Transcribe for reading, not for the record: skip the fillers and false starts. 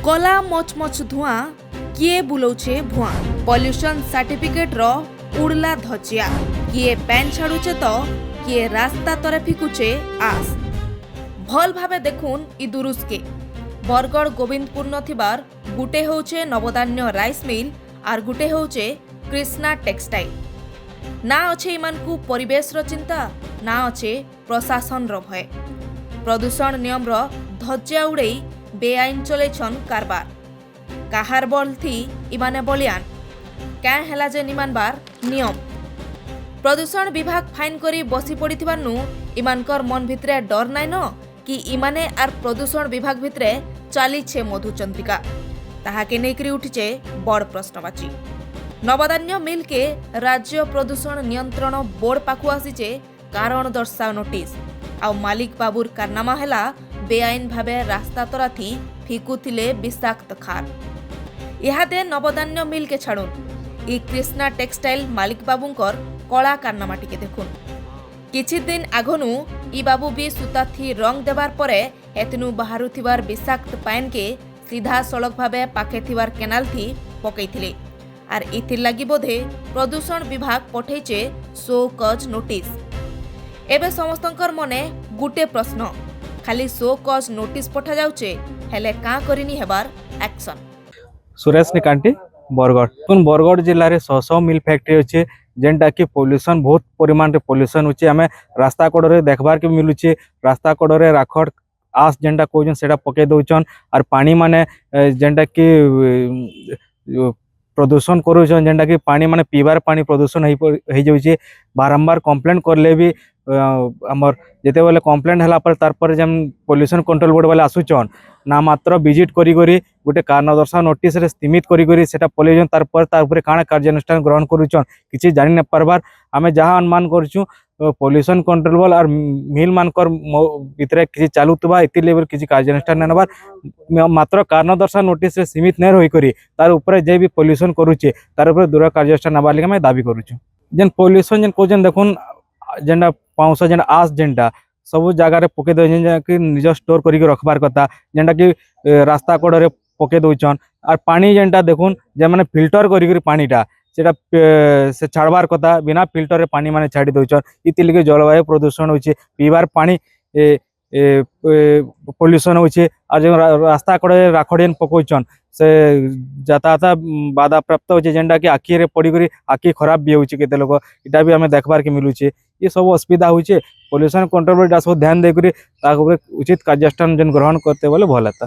गला मचमच धुआं किए बुलाउछे भुआ पॉल्यूशन सर्टिफिकेट रो उड़ला धजिया किए पैन छाड़ुचे तो किए रास्ता तरे फिकुचे आस भल भावे देखुन इ दुरुस के बरगड़ गोविंदपुर नथिबार गुटे होचे नवधान्य राइस मिल आर गुटे होचे कृष्णा टेक्सटाइल ना अच्छे इमानकु परिवेश रो चिंता ना अच्छे प्रशासन रो भय प्रदूषण नियम रो धज्जिया उड़े बेआईन चलेछन कारबार काहार बल थी इमाने बलियान क्या हेला जे निमानबार नियम प्रदूषण विभाग फाइन करी बसी पड़िथिबारनु इमानकर मन भितरे डर नाइ न कि इमाने आर प्रदूषण विभाग भितरे चालीछे मधुचंद्रिका ताहाके नेकरी उठिचे बड़ प्रश्नवाची नवधान्य मिल के राज्य प्रदूषण नियंत्रण बोर्ड पाखु आसीचे कारण दर्शाओ नोटिस आ मालिक बाबूर कारनामा हेला बेआईन भावे रास्ता तरा थी फिकुथिले विषाक्त खार इहादे नवधान्य मिल के छाड़ुन इ कृष्णा टेक्सटाइल मालिक बाबूंकर कला कारनामा टिके देखुन किछि दिन आगनु इ बाबू भी सुताथी रंग देवार परे एतनु बाहारुथिबार विषाक्त पाइन के सीधा सड़क भावे पाखे थिबार केनाल थी पकईथिले आर इथिर लागि बोधे प्रदूषण विभाग पठेइचे सो कज नोटिस एबे समस्तंकर मने गुटे प्रश्न खाली सो कज नोटिस पठा जाउचे हेले का करिनी हेबार एक्शन सुरेश निकांटी बरगड़ जिले में 100 मिल फैक्ट्री अच्छे जेनटा कि पॉल्यूशन बहुत परिमाण रे पॉल्यूशन होचे हमें रास्ता कड़े देखबार के मिलुचे रास्ता कड़े राखड़ आस जेनटा कहउछन सेटा पके दउछन और पानी माने जेनटा कि प्रदूषण करूछन जेनटा कि पानी माने पीबार पानी प्रदूषण हो जाउछे बारंबार कंप्लेंट करले भी हमर जेते बेले कंप्लेंट हला पर तार पर जेम पॉल्यूशन कंट्रोल बोर्ड वाले आसुचन ना मात्र विजिट करी गोटे कारण दर्शा नोटिस रे सीमित करी सेटा पॉल्यूशन तार पर काना कार्यानुष्ठान ग्रहण करूचन किछि जानि न पारबार आमे जहां अनुमान करछु पॉल्यूशन कंट्रोल बोर्ड और मिल मानकर भितरे किछि चालुतबा इति लेवल किछि कार्यानुष्ठान नबार मात्र कारण दर्शा नोटिस रे सीमित न रही करी तार ऊपर जे भी पॉल्यूशन करूचे तार ऊपर दूर कार्यानुष्ठान नबार लगे मैं दाबी करूछु जेन पॉल्यूशन जेन कोजन देखुन जेनटा पाउस जेन आस जेनटा सब जगह पके दे कि निज स्टोर करके रखबार कथा जेनटा कि रास्ता कड़े पके दउछन और पानी जेनटा देखुन जे माने फिल्टर करी पानीटा सेटा से छाड़बार कथा बिना फिल्टर रे पानी माने छाड़ी दउछन इति लगे जलवायु प्रदूषण होचे पीबार पानी पॉल्यूशन होचे और जो रास्ता कड़े राखड़ियन पकोचन से यातायात बाधा प्राप्त होचे जेनटा कि आखि रे पड़ी करी आखि खराब भी होचे केते लोग इटा भी हमें देखबार के मिलुचे ये सब असुविधा होचे पॉल्यूशन कंट्रोल सब ध्यान दे करी उचित कार्यानुष्ठान जन ग्रहण करते बोले भल हेता।